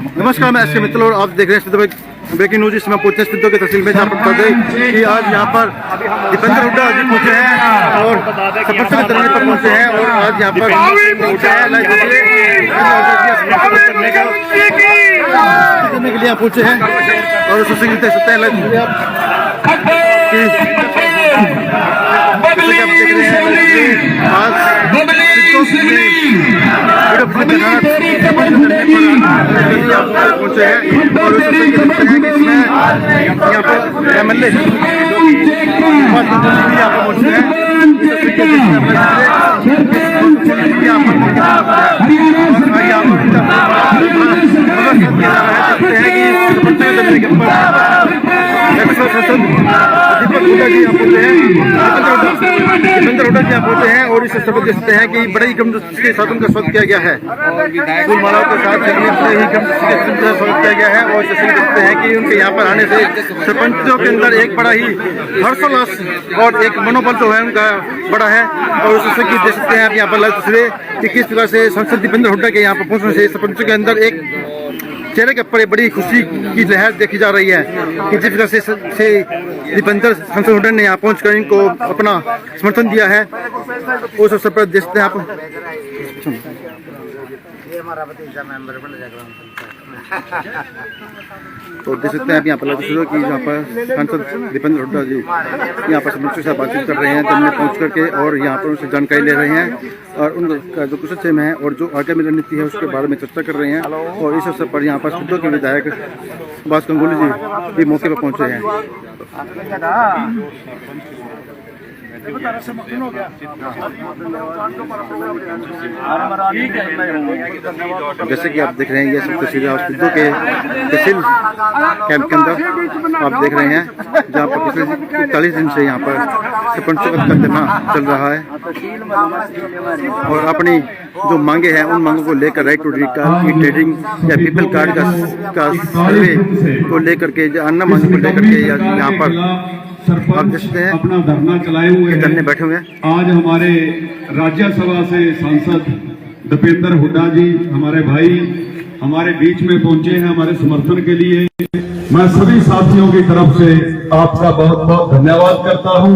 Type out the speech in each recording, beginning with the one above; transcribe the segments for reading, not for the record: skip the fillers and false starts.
नमस्कार, मैं एस के मित्तल और आप देख रहे हैं ब्रेकिंग न्यूज। इसमें पहुंचे सिद्धों की तहसील में, जहाँ पर पता है कि आज यहाँ पर दीपेंद्र हुड्डा जी पहुंचे हैं और सरपंच के दरबार पर पहुंचे हैं और आज यहाँ पर पहुंचे हैं करने के लिए यहाँ पहुंचे हैं और उससे देख सकते हैं पहुंचे हैं और यहाँ पर MLA यहाँ पर पहुंचे हैं दीपेंद्र हुड्डा जी पहुंचे हैं और इस सबक दे सकते हैं कि बड़े ही कम के साथ उनका स्वागत किया गया है। फूल मालाओं के साथ स्वागत किया गया है और इसे देखते हैं कि उनके यहाँ पर आने से सरपंचों के अंदर एक बड़ा ही हर्षोल्लास और एक मनोबल जो है उनका बड़ा है। और उससे देख सकते हैं आप यहाँ पर लाइव तस्वीरें कि किस प्रकार से सांसद दीपेंद्र हुड्डा के यहाँ पर पहुंचने से सरपंचों के अंदर एक चेहरे के ऊपर बड़ी खुशी की लहर देखी जा रही है कि जिस तरह से दीपेंद्र सांसद हुड्डा ने यहाँ पहुंचकर इनको अपना समर्थन दिया है। उस अवसर पर देखते हैं आप तो देख सकते हैं आप यहाँ पर शुरू की यहाँ पर सांसद दीपेंद्र हुड्डा जी यहाँ पर सरपंचों के साथ बातचीत कर रहे हैं, जब में पहुँच करके और यहाँ पर उनसे जानकारी ले रहे हैं और उनका जो कुछ सेम है और जो आगे में रणनीति है उसके बारे में चर्चा कर रहे हैं। और इस अवसर पर यहाँ पर सिद्धों के विधायक सुभाष गंगुली जी भी मौके पर पहुँचे हैं। जैसे कि आप देख रहे हैं ये सब तस्वीरें सिद्धों के तहसील कैंप के अंदर आप देख रहे हैं, जहाँ पर पिछले 40 दिन से यहाँ पर सरपंचों का धरना चल रहा है और अपनी जो मांगे हैं उन मांगों को लेकर राइट टू ट्रेडिंग या पीपल कार्ड का सर्वे को लेकर के, अन्य मांगों को लेकर के यहाँ पर आप देखते हैं अपना धरना चलाए हुए हैं, बैठे हुए हैं। आज हमारे राज्यसभा से सांसद दीपेंद्र हुड्डा जी हमारे भाई हमारे बीच में पहुंचे हैं हमारे समर्थन के लिए। मैं सभी साथियों की तरफ से आपका बहुत बहुत धन्यवाद करता हूं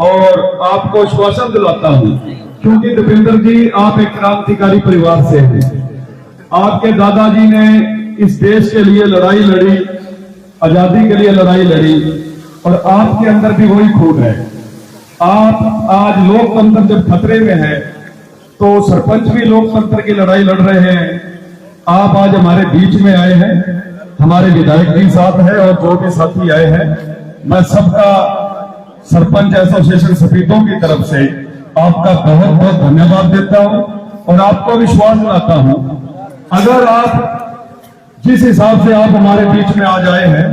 और आपको आश्वासन दिलाता हूं, क्योंकि दीपेंद्र जी आप एक क्रांतिकारी परिवार से हैं। आपके दादाजी ने इस देश के लिए लड़ाई लड़ी, आजादी के लिए लड़ाई लड़ी और आपके अंदर भी वही खून है। आप आज लोकतंत्र जब खतरे में है तो सरपंच भी लोकतंत्र की लड़ाई लड़ रहे हैं। आप आज हमारे बीच में आए हैं, हमारे विधायक भी साथ है और जो भी साथी आए हैं, मैं सबका सरपंच एसोसिएशन सपीतों की तरफ से आपका बहुत बहुत धन्यवाद देता हूं और आपको विश्वास दिलाता हूं, अगर आप जिस हिसाब से आप हमारे बीच में आज आए हैं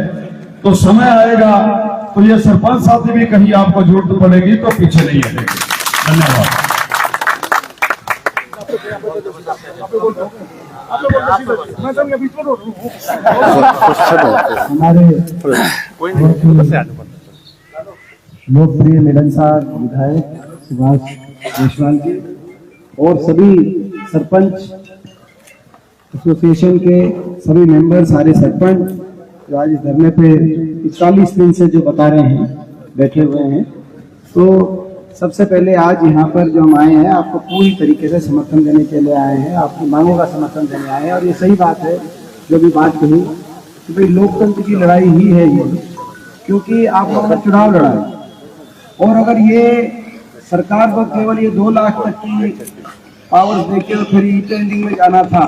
तो समय आएगा तो ये सरपंच साथी भी कहीं आपको जरूरत पड़ेगी तो पीछे नहीं हटेंगे। धन्यवाद। हमारे लोकप्रिय मिलनसार विधायक सुभाष जायसवाल जी और सभी सरपंच एसोसिएशन के सभी मेंबर, सारे सरपंच जो आज इस धरने पे 41 दिन से जो बता रहे हैं बैठे हुए हैं, तो सबसे पहले आज यहाँ पर जो हम आए हैं आपको पूरी तरीके से समर्थन देने के लिए आए हैं, आपकी मांगों का समर्थन देने आए हैं। और ये सही बात है जो भी बात कही कि भाई लोकतंत्र की लड़ाई ही है ये, क्योंकि आप लोगों ने चुनाव लड़ा है और अगर ये सरकार को केवल ये 2 लाख तक की पावर्स देके और फिर ई-टेंडरिंग में जाना था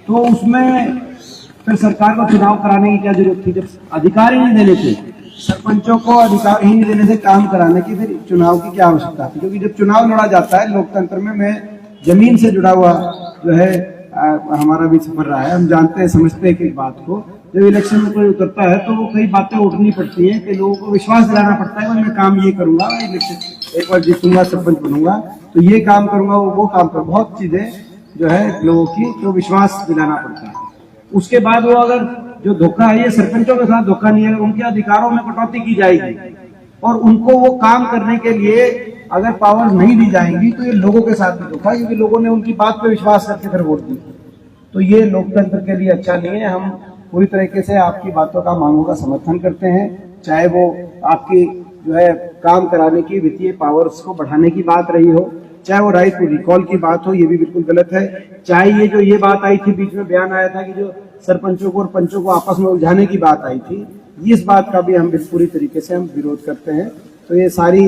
तो उसमें फिर सरकार को चुनाव कराने की क्या जरूरत थी। जब अधिकार ही नहीं देने थे, सरपंचों को अधिकार ही नहीं देने से काम कराने की, फिर चुनाव की क्या आवश्यकता थी। क्योंकि जब चुनाव लड़ा जाता है लोकतंत्र में, मैं जमीन से जुड़ा हुआ जो है हमारा भी सफर रहा है, हम जानते हैं समझते हैं कि बात को, जब इलेक्शन में कोई उतरता है तो वो कई बातें उठनी पड़ती हैं कि लोगों को विश्वास दिलाना पड़ता है मैं काम ये करूंगा, इलेक्शन एक बार जीतूंगा, सरपंच बनूंगा तो ये काम करूंगा, वो काम करूंगा, बहुत चीजें जो है लोगों की तो विश्वास दिलाना पड़ता है। उसके बाद वो अगर जो धोखा है ये सरपंचों के साथ धोखा नहीं है, उनके अधिकारों में कटौती की जाएगी और उनको वो काम करने के लिए अगर पावर नहीं दी जाएंगी तो ये लोगों के साथ भी धोखा, क्योंकि लोगों ने उनकी बात पे विश्वास करके फिर वोट दी। तो ये लोकतंत्र के लिए अच्छा नहीं है। हम पूरी तरीके से आपकी बातों का, मांगों का समर्थन करते हैं, चाहे वो आपकी जो है काम कराने की, वित्तीय पावर्स को बढ़ाने की बात रही हो, चाहे वो राइट टू रिकॉल की बात हो, ये भी बिल्कुल गलत है। चाहे ये बात आई थी, बीच में बयान आया था कि जो सरपंचों को और पंचों को आपस में उलझाने की बात आई थी, इस बात का भी हम पूरी तरीके से हम विरोध करते हैं। तो ये सारी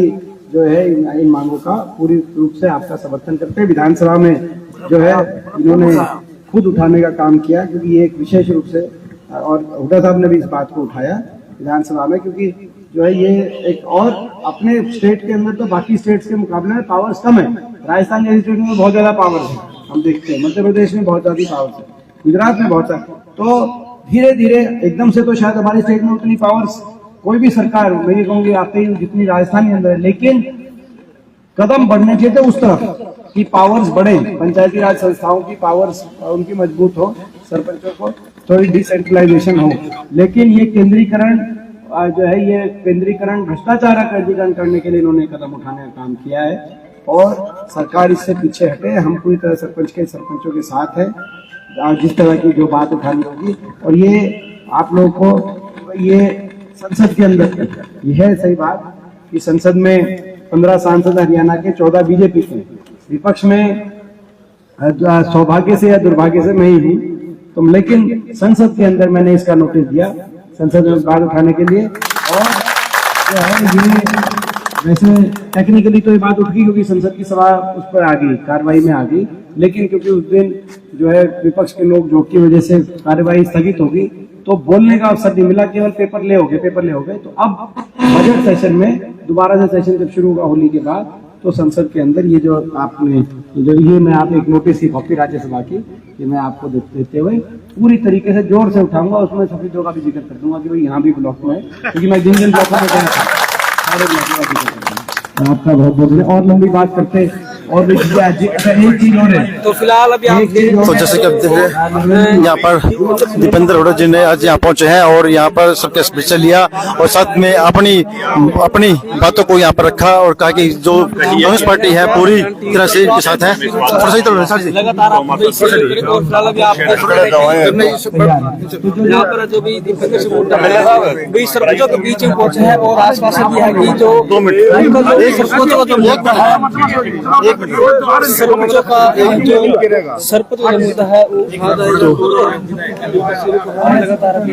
जो है इन मांगों का पूरी रूप से आपका समर्थन करते हैं। विधानसभा में जो है इन्होंने खुद उठाने का काम किया, क्योंकि ये एक विशेष रूप से, और हुड्डा साहब ने भी इस बात को उठाया विधानसभा में, क्योंकि जो है ये एक, और अपने स्टेट के अंदर तो बाकी स्टेट्स के मुकाबले में पावर्स कम है। राजस्थान जैसे स्टेट में बहुत ज्यादा पावर्स है, हम देखते हैं। मध्य प्रदेश में बहुत ज्यादा पावर्स है, गुजरात में बहुत सारे। तो धीरे धीरे एकदम से तो शायद हमारे स्टेट में उतनी पावर्स कोई भी सरकार, मैं ये कहूंगी आते ही जितनी राजस्थान के अंदर है, लेकिन कदम बढ़ने चाहिए थे उस तरफ कि पावर्स बढ़े, पंचायती राज संस्थाओं की पावर्स उनकी मजबूत हो, सरपंचों को थोड़ी डिसेंट्रलाइजेशन हो। लेकिन ये केंद्रीकरण जो है, ये केंद्रीकरण, भ्रष्टाचार का केंद्रीकरण करने के लिए इन्होंने कदम उठाने का काम किया है, और सरकार इससे पीछे हटे। हम पूरी तरह सरपंचों के साथ है, जिस तरह की जो बात उठानी होगी। और ये आप लोगों को, ये संसद के अंदर यह है सही बात कि संसद में 15 सांसद हरियाणा के, 14 बीजेपी के, विपक्ष में सौभाग्य से या दुर्भाग्य से मैं ही हूँ। तो लेकिन संसद के अंदर मैंने इसका नोटिस दिया, संसद में बात उठाने के लिए। और जो है ये वैसे टेक्निकली तो ये बात उठ गई, क्योंकि संसद की सभा उस पर आ गई, कार्रवाई में आ गई, लेकिन क्योंकि उस दिन जो है विपक्ष के लोग जो की वजह से कार्यवाही स्थगित होगी, तो बोलने का अवसर नहीं मिला, केवल पेपर ले हो गए। तो अब बजट सेशन में दोबारा से सेशन जब शुरू होगा होली के बाद, तो संसद के अंदर ये जो आपने, ये मैं आप एक नोटिस की कॉपी राज्यसभा की, ये मैं आपको देते हुए पूरी तरीके से जोर से उठाऊंगा। उसमें सफेदों का भी जिक्र कर दूंगा कि भाई यहाँ भी ब्लॉक में है, क्योंकि मैं जिन ब्लॉकों में गया था सारे ब्लॉकों का जिक्र करूंगा। आपका बहुत बहुत और लंबी बात करते और भी एक चीज और है। तो फिलहाल अभी तो जैसे कि आप देख रहे हैं, यहाँ पर दीपेंद्र हुड्डा जी ने आज यहाँ पहुंचे हैं और यहाँ पर सबके स्पीच लिया, और साथ में अपनी बातों को यहाँ पर रखा, और कहा कि जो कांग्रेस पार्टी है पूरी तरह से इनके साथ है। थोड़ा सही तो सर जी, लगातार और फिलहाल अभी आप यहाँ पर जो भी दीपेंद्र सिंह हुड्डा भी सरपंचों के बीच में पहुंचे हैं, और आश्वासन दिया है कि जो सरपंचों का जो सरपंचों का सरपंच का मुद्दा है लगातार अभी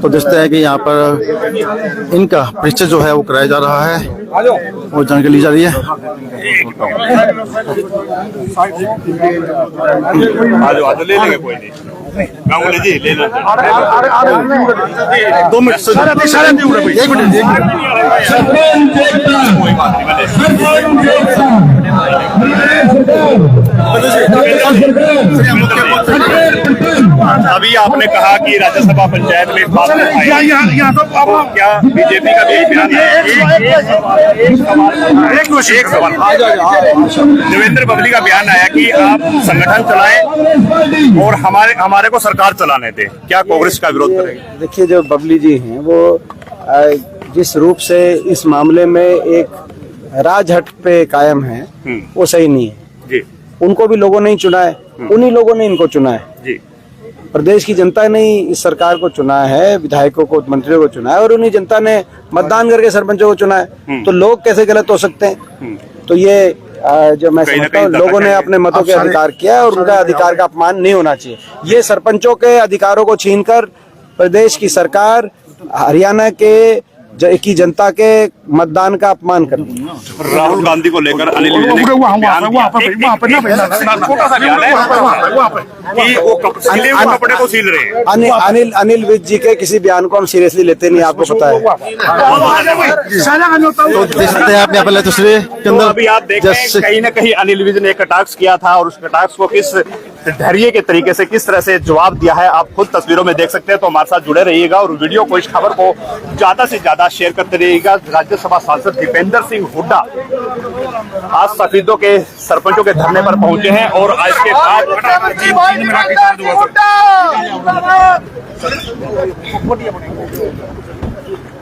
तो देखते हैं कि यहाँ पर इनका परिचय जो है वो कराया जा रहा है और जानकारी ली जा रही है। ले लेंगे, कोई नहीं, गांगुली जी ले लो। 2 मिनट एक मिनट कोई बात अभी आपने कहा कि राज्यसभा पंचायत में बात तो क्या बीजेपी का भी बयान है? एक सवाल देवेंद्र बबली का बयान आया कि आप संगठन चलाएं और हमारे को सरकार चलाने दे, क्या कांग्रेस का विरोध करेंगे? देखिए, जो बबली जी हैं वो जिस रूप से इस मामले में एक राजहट पे कायम है, वो सही नहीं है जी। उनको भी लोगों ने ही चुना है, उन्हीं लोगों ने इनको चुना है जी। प्रदेश की जनता ने इस सरकार को चुना है, विधायकों को, मंत्रियों को चुना है, और उन्हीं जनता ने मतदान करके सरपंचों को चुना है। तो लोग कैसे गलत हो सकते हैं? तो ये जो मैं समझता हूँ, लोगों ने अपने मतों के अधिकार किया है, और उनका अधिकार का अपमान नहीं होना चाहिए। ये सरपंचों के अधिकारों को छीनकर प्रदेश की सरकार हरियाणा की जनता के मतदान का अपमान कर दिया। राहुल गांधी को लेकर अनिल विज ने छोटा सा बयान है कि वो कपड़े को सील रहे हैं। अनिल विज जी के किसी बयान को हम सीरियसली लेते नहीं, आपको पता है। तो देख सकते हैं आप यहाँ पर तस्वीर के अंदर, अभी आप देख रहे हैं कहीं ना कहीं अनिल विज ने कटाक्ष किया था, और उस कटाक्ष को किस धैर्य के तरीके से, किस तरह से जवाब दिया है, आप खुद तस्वीरों में देख सकते हैं। तो हमारे साथ जुड़े रहिएगा और वीडियो को, इस खबर को ज्यादा से ज्यादा शेयर करते रहिएगा। राज्यसभा सांसद दीपेंद्र सिंह हुड्डा आज सफेदों के सरपंचों के धरने पर पहुंचे हैं, और इसके बाद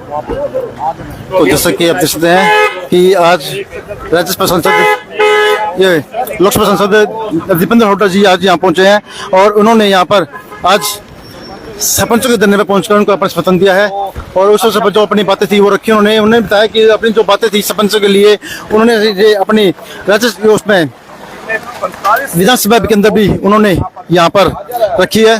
तो जैसा कि आप देख सकते हैं कि आज राज्यसभा सांसद ये लोकसभा सांसद दीपेंद्र हुड्डा जी आज यहाँ पहुंचे हैं और उन्होंने यहाँ पर आज सरपंचों के धरने पर पहुंचकर उनको अपना समर्थन दिया है और उस अवसर पर जो अपनी बातें थी वो रखी उन्होंने बताया कि अपनी जो बातें थी सरपंचों के लिए उन्होंने ये अपनी राज्य उसमें विधानसभा के अंदर भी उन्होंने यहाँ पर रखी है।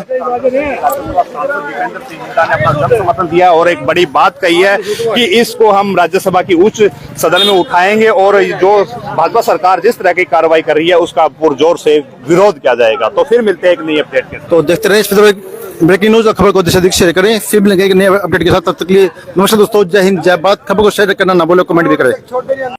समर्थन दिया और एक बड़ी बात कही है कि इसको हम राज्यसभा की उच्च सदन में उठाएंगे और जो भाजपा सरकार जिस तरह की कार्रवाई कर रही है उसका पुरजोर से विरोध किया जाएगा। तो फिर मिलते हैं एक नई अपडेट के साथ। तो देखते रहे इस ब्रेकिंग न्यूज और खबर को अधिक शेयर करें। फिर मिलेंगे एक नए अपडेट के साथ, तब तक के लिए नमस्कार दोस्तों, जय हिंद जय भारत। खबर को शेयर करना ना भूलें, कमेंट भी करें।